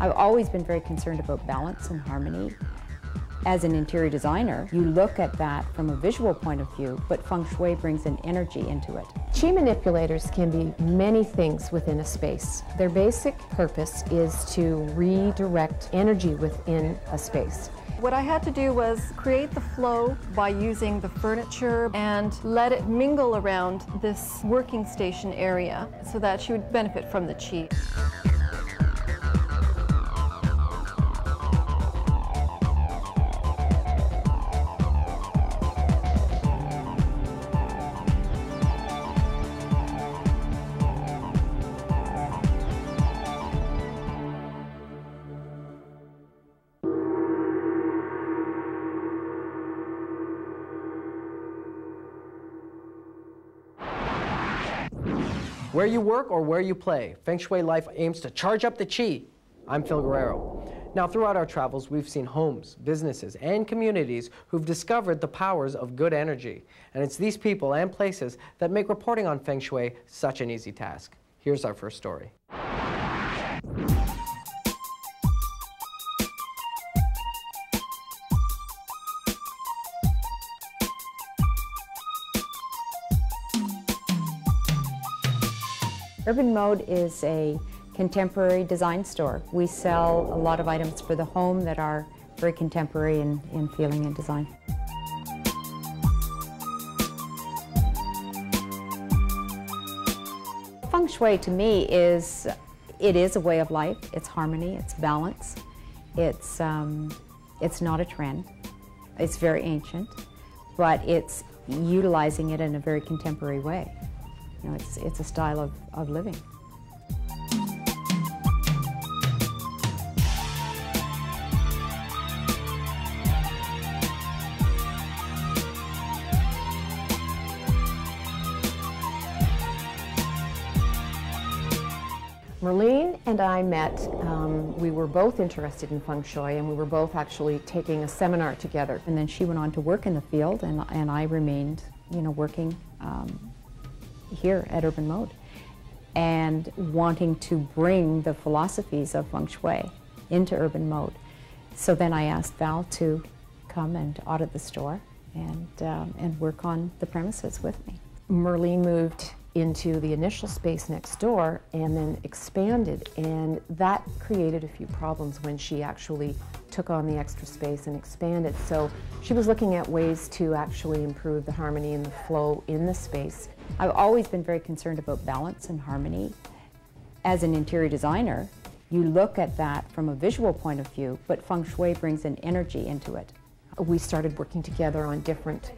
I've always been very concerned about balance and harmony. As an interior designer, you look at that from a visual point of view, but Feng Shui brings an energy into it. Qi manipulators can be many things within a space. Their basic purpose is to redirect energy within a space. What I had to do was create the flow by using the furniture and let it mingle around this working station area so that she would benefit from the qi. Where you work or where you play, Feng Shui Life aims to charge up the qi. I'm Phil Guerrero. Now, throughout our travels, we've seen homes, businesses, and communities who've discovered the powers of good energy. And it's these people and places that make reporting on Feng Shui such an easy task. Here's our first story. Urban Mode is a contemporary design store. We sell a lot of items for the home that are very contemporary in feeling and design. Feng Shui to me is a way of life. It's harmony, it's balance. It's not a trend. It's very ancient, but it's utilizing it in a very contemporary way. You know, it's a style of living. Merlene and I met, we were both interested in Feng Shui, and we were both actually taking a seminar together. And then she went on to work in the field, and I remained, you know, working here at Urban Mode and wanting to bring the philosophies of Feng Shui into Urban Mode. So then I asked Val to come and audit the store and work on the premises with me. Merlene moved into the initial space next door and then expanded, and that created a few problems when she actually took on the extra space and expanded. So she was looking at ways to actually improve the harmony and the flow in the space. I've always been very concerned about balance and harmony. As an interior designer, you look at that from a visual point of view, but Feng Shui brings an energy into it. We started working together on different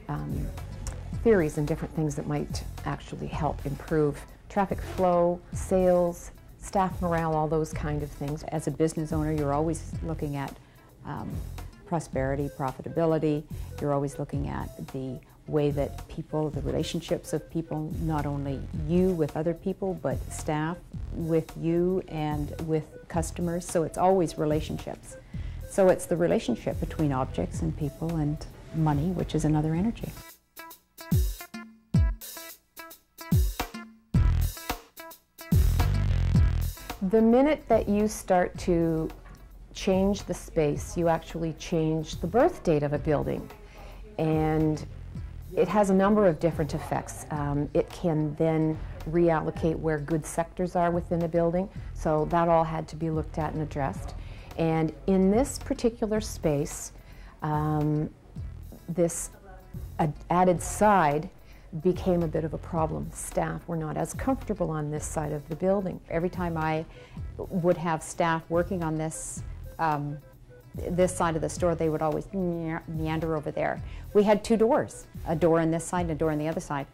theories and different things that might actually help improve traffic flow, sales, staff morale, all those kind of things. As a business owner, you're always looking at prosperity, profitability. You're always looking at the way that people, the relationships of people, not only you with other people, but staff with you and with customers. So it's always relationships. So it's the relationship between objects and people and money, which is another energy. The minute that you start to change the space, you actually change the birth date of a building. And it has a number of different effects. It can then reallocate where good sectors are within a building. So that all had to be looked at and addressed. And in this particular space, this added side became a bit of a problem. Staff were not as comfortable on this side of the building. Every time I would have staff working on this this side of the store, they would always meander over there. We had two doors, a door on this side and a door on the other side.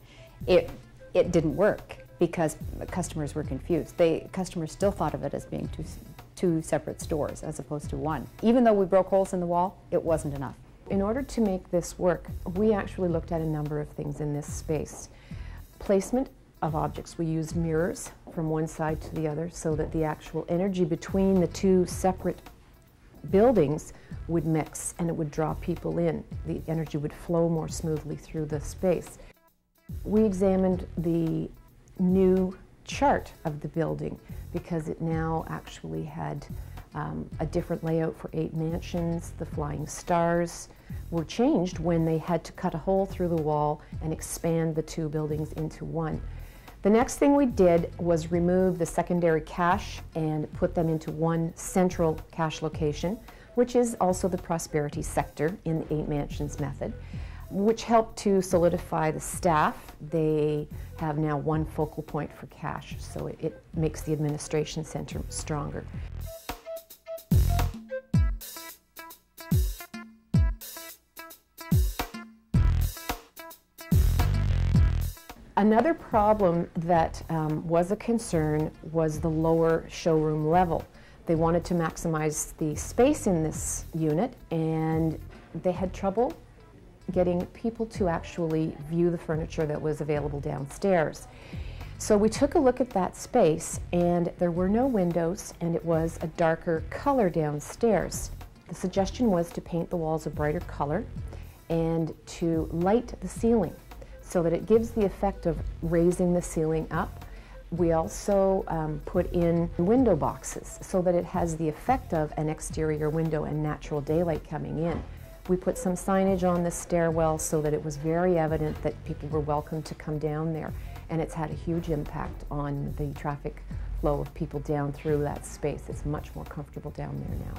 It didn't work because customers were confused. Customers still thought of it as being two separate stores as opposed to one. Even though we broke holes in the wall, it wasn't enough. In order to make this work, we actually looked at a number of things in this space. Placement of objects. We used mirrors from one side to the other so that the actual energy between the two separate buildings would mix and it would draw people in. The energy would flow more smoothly through the space. We examined the new chart of the building because it now actually had A different layout for 8 mansions. The flying stars were changed when they had to cut a hole through the wall and expand the 2 buildings into one. The next thing we did was remove the secondary cache and put them into one central cache location, which is also the prosperity sector in the 8 mansions method, which helped to solidify the staff. They have now one focal point for cache, so it makes the administration center stronger. Another problem that was a concern was the lower showroom level. They wanted to maximize the space in this unit, and they had trouble getting people to actually view the furniture that was available downstairs. So we took a look at that space, and there were no windows, and it was a darker color downstairs. The suggestion was to paint the walls a brighter color and to light the ceiling so that it gives the effect of raising the ceiling up. We also put in window boxes so that it has the effect of an exterior window and natural daylight coming in. We put some signage on the stairwell so that it was very evident that people were welcome to come down there, and it's had a huge impact on the traffic flow of people down through that space. It's much more comfortable down there now.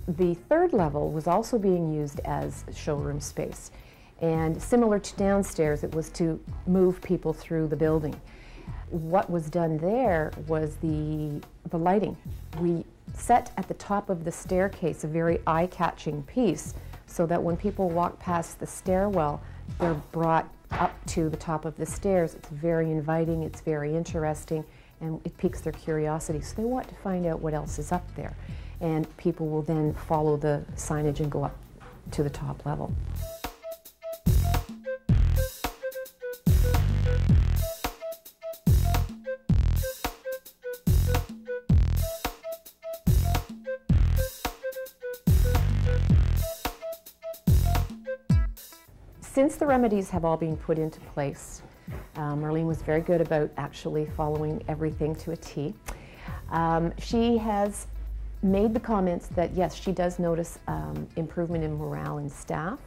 The 3rd level was also being used as showroom space, and similar to downstairs, it was to move people through the building. What was done there was the lighting. We set at the top of the staircase a very eye-catching piece so that when people walk past the stairwell, they're brought up to the top of the stairs. It's very inviting, it's very interesting, and it piques their curiosity, so they want to find out what else is up there. And people will then follow the signage and go up to the top level. Since the remedies have all been put into place, Marlene was very good about actually following everything to a T. She has made the comments that yes, she does notice improvement in morale in staff,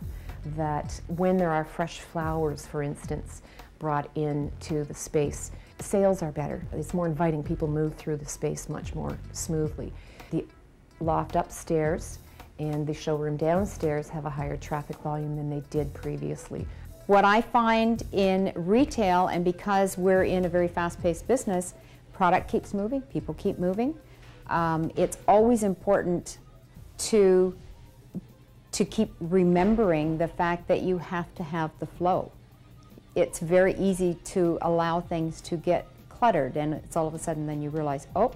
that when there are fresh flowers, for instance, brought into the space, sales are better. It's more inviting. People move through the space much more smoothly. The loft upstairs and the showroom downstairs have a higher traffic volume than they did previously. What I find in retail, and because we're in a very fast-paced business, product keeps moving, people keep moving. It's always important to keep remembering the fact that you have to have the flow. It's very easy to allow things to get cluttered, and it's all of a sudden then you realize, oh,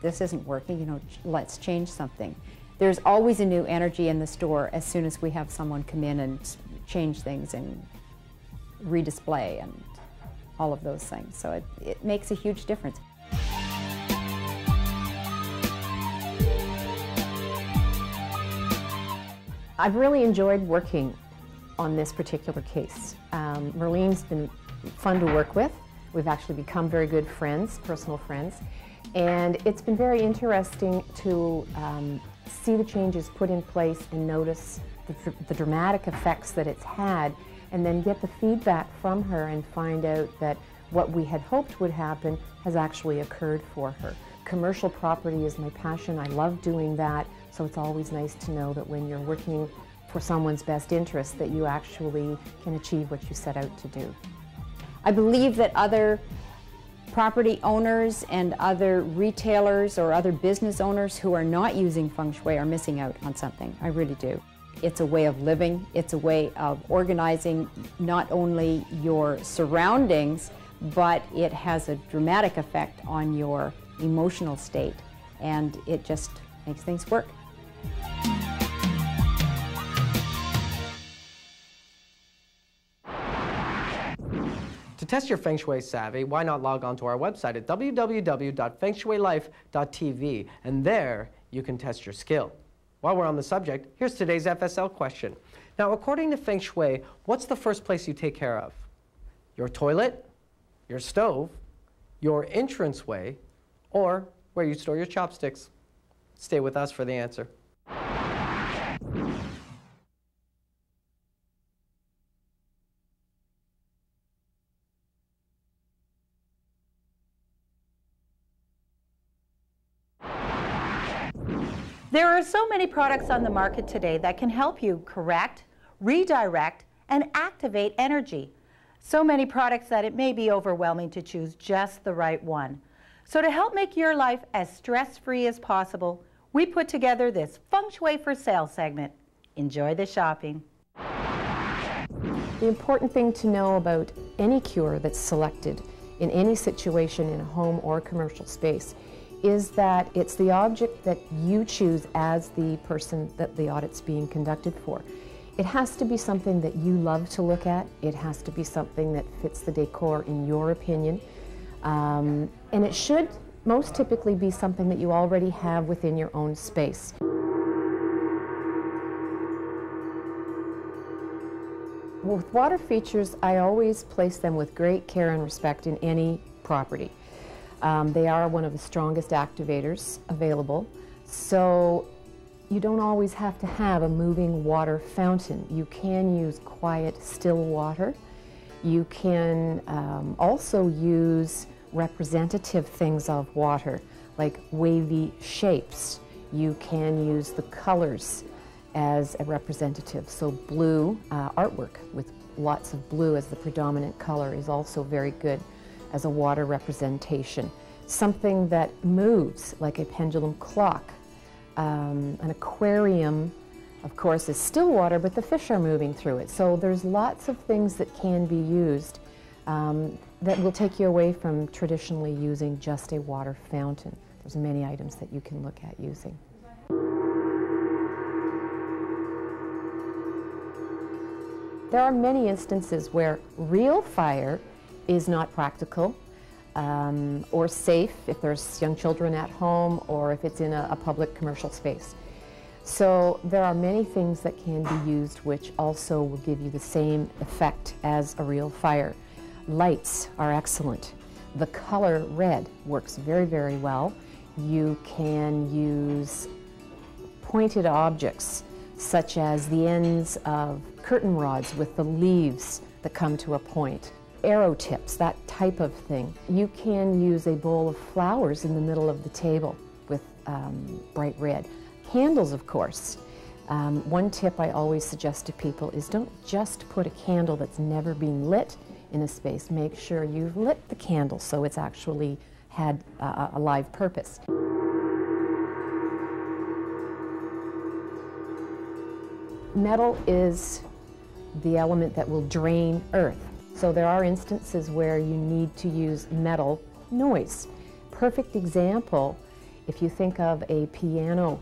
this isn't working, you know, let's change something. There's always a new energy in the store as soon as we have someone come in and change things and redisplay and all of those things. So it makes a huge difference. I've really enjoyed working on this particular case. Marlene's been fun to work with. We've actually become very good friends, personal friends, and it's been very interesting to see the changes put in place and notice the dramatic effects that it's had, and then get the feedback from her and find out that what we had hoped would happen has actually occurred for her. Commercial property is my passion. I love doing that. So it's always nice to know that when you're working for someone's best interest, that you actually can achieve what you set out to do. I believe that other property owners and other retailers or other business owners who are not using Feng Shui are missing out on something. I really do. It's a way of living. It's a way of organizing not only your surroundings, but it has a dramatic effect on your emotional state, and it just makes things work. To test your Feng Shui savvy, why not log on to our website at www.fengshuilife.tv, and there you can test your skill. While we're on the subject, here's today's FSL question. Now, according to Feng Shui, what's the first place you take care of? Your toilet, your stove, your entranceway, or where you store your chopsticks? Stay with us for the answer. There are so many products on the market today that can help you correct, redirect, and activate energy. So many products that it may be overwhelming to choose just the right one. So to help make your life as stress-free as possible, we put together this Feng Shui for Sale segment. Enjoy the shopping. The important thing to know about any cure that's selected in any situation in a home or commercial space is that it's the object that you choose as the person that the audit's being conducted for. It has to be something that you love to look at. It has to be something that fits the decor in your opinion. And it should most typically be something that you already have within your own space. With water features, I always place them with great care and respect in any property. They are one of the strongest activators available, so you don't always have to have a moving water fountain. You can use quiet, still water. You can also use representative things of water, like wavy shapes. You can use the colors as a representative. So blue artwork with lots of blue as the predominant color is also very good as a water representation. Something that moves, like a pendulum clock. An aquarium, of course, is still water, but the fish are moving through it. So there's lots of things that can be used that will take you away from traditionally using just a water fountain. There's many items that you can look at using. There are many instances where real fire is not practical or safe if there's young children at home or if it's in a public commercial space. So there are many things that can be used which also will give you the same effect as a real fire. Lights are excellent. The color red works very, very well. You can use pointed objects such as the ends of curtain rods with the leaves that come to a point. Arrow tips, that type of thing. You can use a bowl of flowers in the middle of the table with bright red. Candles, of course. One tip I always suggest to people is don't just put a candle that's never been lit in a space. Make sure you've lit the candle so it's actually had a live purpose. Metal is the element that will drain earth. So there are instances where you need to use metal noise. Perfect example, if you think of a piano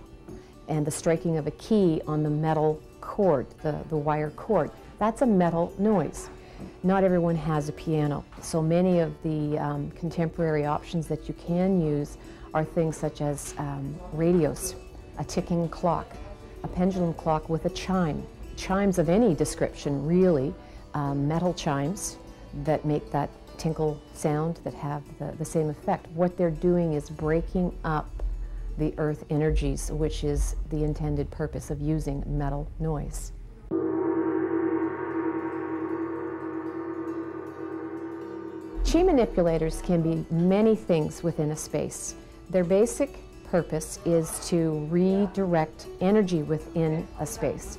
and the striking of a key on the metal cord, the wire cord, that's a metal noise. Not everyone has a piano, so many of the contemporary options that you can use are things such as radios, a ticking clock, a pendulum clock with a chime. Chimes of any description, really, metal chimes that make that tinkle sound that have the same effect. What they're doing is breaking up the earth energies, which is the intended purpose of using metal noise. Chi manipulators can be many things within a space. Their basic purpose is to redirect energy within a space.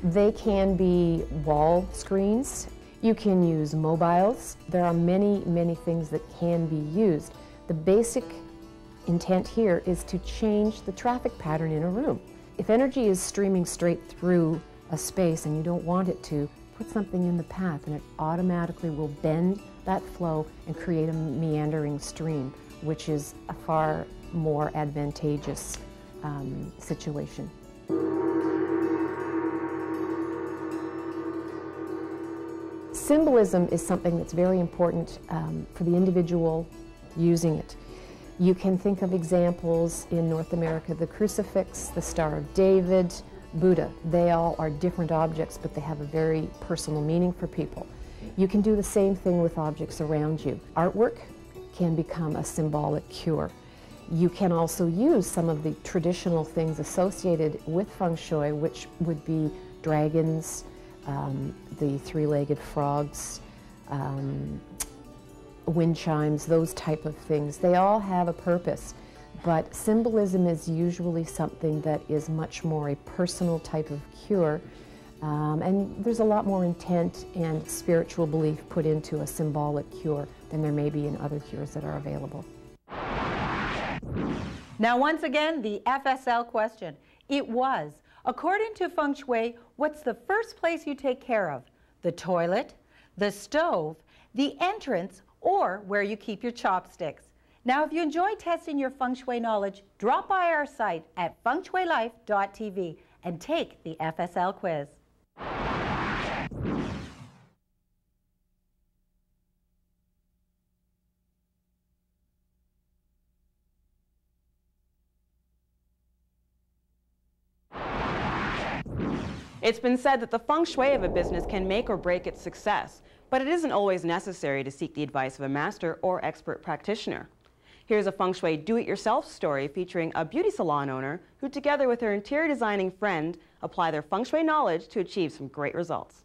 They can be wall screens. You can use mobiles. There are many, many things that can be used. The basic intent here is to change the traffic pattern in a room. If energy is streaming straight through a space and you don't want it to, put something in the path and it automatically will bend that flow and create a meandering stream, which is a far more advantageous situation. Symbolism is something that's very important for the individual using it. You can think of examples in North America, the crucifix, the Star of David, Buddha. They all are different objects, but they have a very personal meaning for people. You can do the same thing with objects around you. Artwork can become a symbolic cure. You can also use some of the traditional things associated with Feng Shui, which would be dragons, the three-legged frogs, wind chimes, those type of things. They all have a purpose, but symbolism is usually something that is much more a personal type of cure, and there's a lot more intent and spiritual belief put into a symbolic cure than there may be in other cures that are available. Now, once again, the FSL question. It was, according to Feng Shui, what's the first place you take care of? The toilet, the stove, the entrance, or where you keep your chopsticks? Now, if you enjoy testing your Feng Shui knowledge, drop by our site at fengshuilife.tv and take the FSL quiz. It's been said that the feng shui of a business can make or break its success, but it isn't always necessary to seek the advice of a master or expert practitioner. Here's a feng shui do-it-yourself story featuring a beauty salon owner who, together with her interior designing friend, apply their feng shui knowledge to achieve some great results.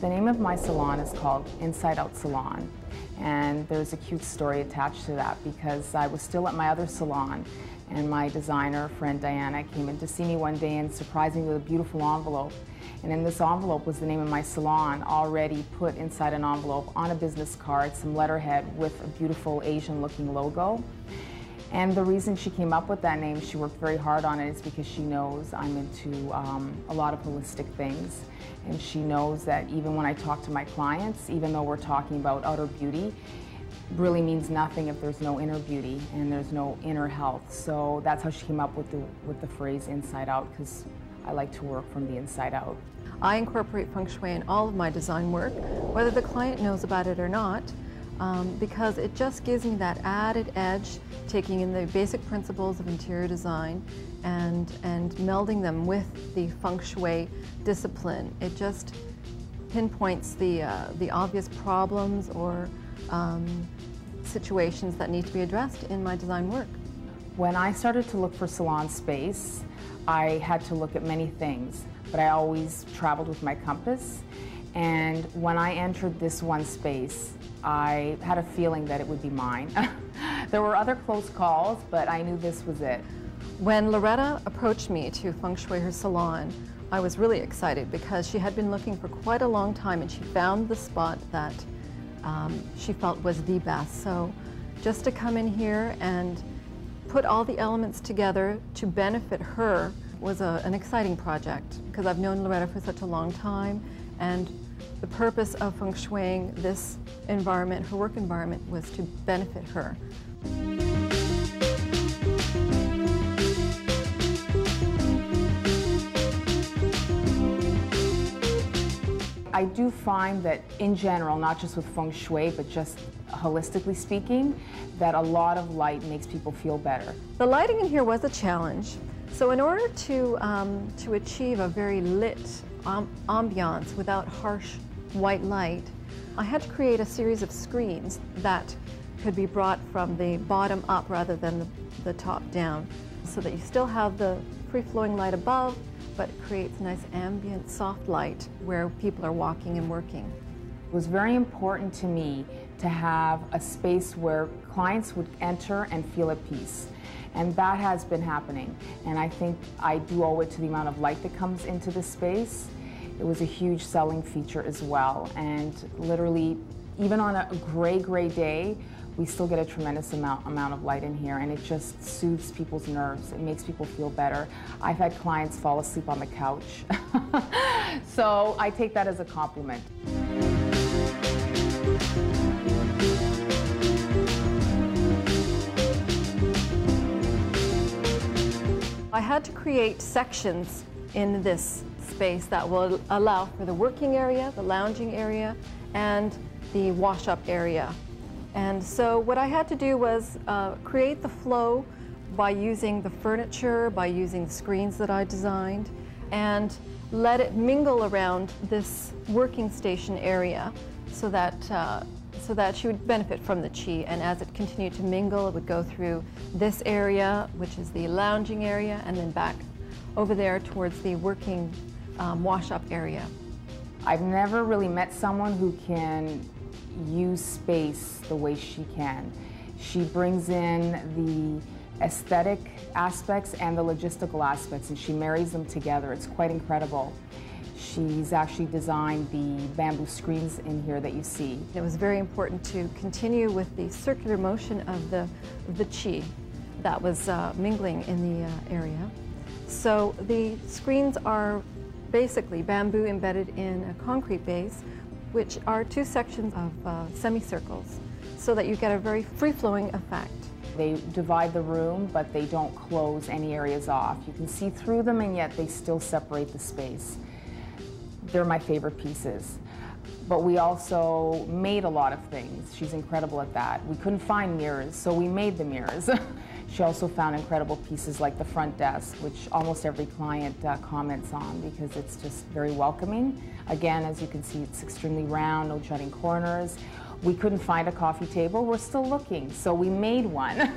The name of my salon is called Inside Out Salon, and there's a cute story attached to that because I was still at my other salon and my designer friend Diana came in to see me one day and surprised me with a beautiful envelope. And in this envelope was the name of my salon already put inside an envelope on a business card, some letterhead with a beautiful Asian looking logo. And the reason she came up with that name, she worked very hard on it, is because she knows I'm into a lot of holistic things. And she knows that even when I talk to my clients, even though we're talking about outer beauty, really means nothing if there's no inner beauty and there's no inner health. So that's how she came up with the phrase inside out, because I like to work from the inside out. I incorporate feng shui in all of my design work, whether the client knows about it or not, because it just gives me that added edge, taking in the basic principles of interior design and melding them with the feng shui discipline. It just pinpoints the obvious problems or situations that need to be addressed in my design work. When I started to look for salon space, I had to look at many things, but I always traveled with my compass. And when I entered this one space, I had a feeling that it would be mine. There were other close calls, but I knew this was it. When Loretta approached me to feng shui her salon, I was really excited because she had been looking for quite a long time and she found the spot that she felt was the best. So just to come in here and put all the elements together to benefit her was an exciting project, because I've known Loretta for such a long time, and the purpose of feng shuiing this environment, her work environment, was to benefit her. I do find that in general, not just with feng shui, but just holistically speaking, that a lot of light makes people feel better. The lighting in here was a challenge. So in order to achieve a very lit ambiance without harsh white light, I had to create a series of screens that could be brought from the bottom up rather than the top down, so that you still have the free-flowing light above, but it creates a nice ambient soft light where people are walking and working. It was very important to me to have a space where clients would enter and feel at peace. And that has been happening. And I think I do owe it to the amount of light that comes into the space. It was a huge selling feature as well. And literally, even on a gray day, we still get a tremendous amount of light in here, and it just soothes people's nerves. It makes people feel better. I've had clients fall asleep on the couch. So I take that as a compliment. I had to create sections in this space that will allow for the working area, the lounging area, and the wash-up area. And so what I had to do was create the flow by using the furniture, by using the screens that I designed, and let it mingle around this working station area so that she would benefit from the qi. And as it continued to mingle, it would go through this area, which is the lounging area, and then back over there towards the working wash-up area. I've never really met someone who can use space the way she can. She brings in the aesthetic aspects and the logistical aspects, and she marries them together. It's quite incredible. She's actually designed the bamboo screens in here that you see. It was very important to continue with the circular motion of the qi that was mingling in the area. So the screens are basically bamboo embedded in a concrete base, which are two sections of semicircles, so that you get a very free-flowing effect. They divide the room, but they don't close any areas off. You can see through them, and yet they still separate the space. They're my favorite pieces. But we also made a lot of things. She's incredible at that. We couldn't find mirrors, so we made the mirrors. She also found incredible pieces like the front desk, which almost every client comments on because it's just very welcoming. Again, as you can see, it's extremely round, no jutting corners. We couldn't find a coffee table. We're still looking, so we made one.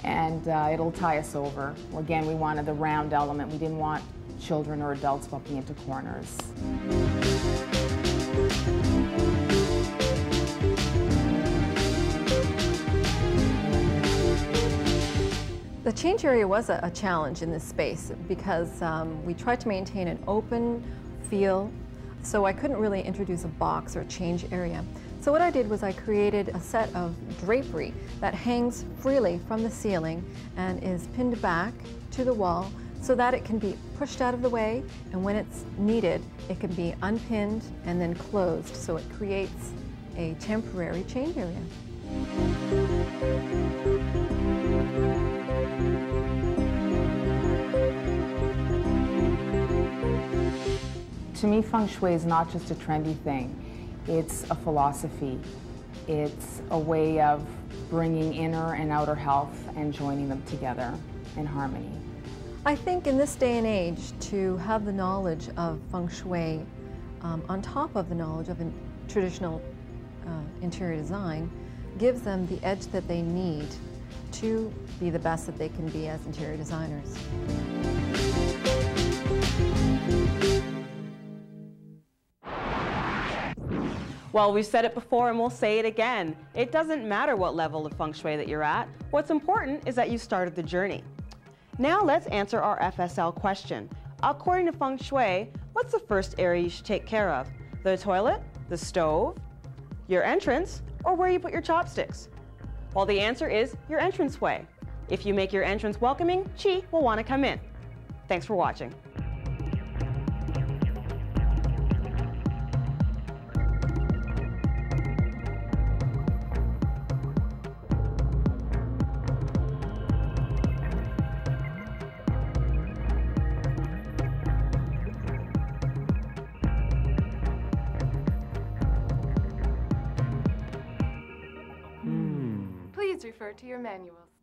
And it'll tie us over. Again, we wanted the round element. We didn't want children or adults bumping into corners. The change area was a challenge in this space because we tried to maintain an open feel, so I couldn't really introduce a box or a change area. So what I did was I created a set of drapery that hangs freely from the ceiling and is pinned back to the wall so that it can be pushed out of the way, and when it's needed, it can be unpinned and then closed, so it creates a temporary change area. To me, Feng Shui is not just a trendy thing. It's a philosophy. It's a way of bringing inner and outer health and joining them together in harmony. I think in this day and age, to have the knowledge of Feng Shui on top of the knowledge of traditional interior design gives them the edge that they need to be the best that they can be as interior designers. Well, we've said it before and we'll say it again. It doesn't matter what level of Feng Shui that you're at. What's important is that you started the journey. Now let's answer our FSL question. According to Feng Shui, what's the first area you should take care of? The toilet, the stove, your entrance, or where you put your chopsticks? Well, the answer is your entranceway. If you make your entrance welcoming, Qi will want to come in. Thanks for watching. Please refer to your manuals.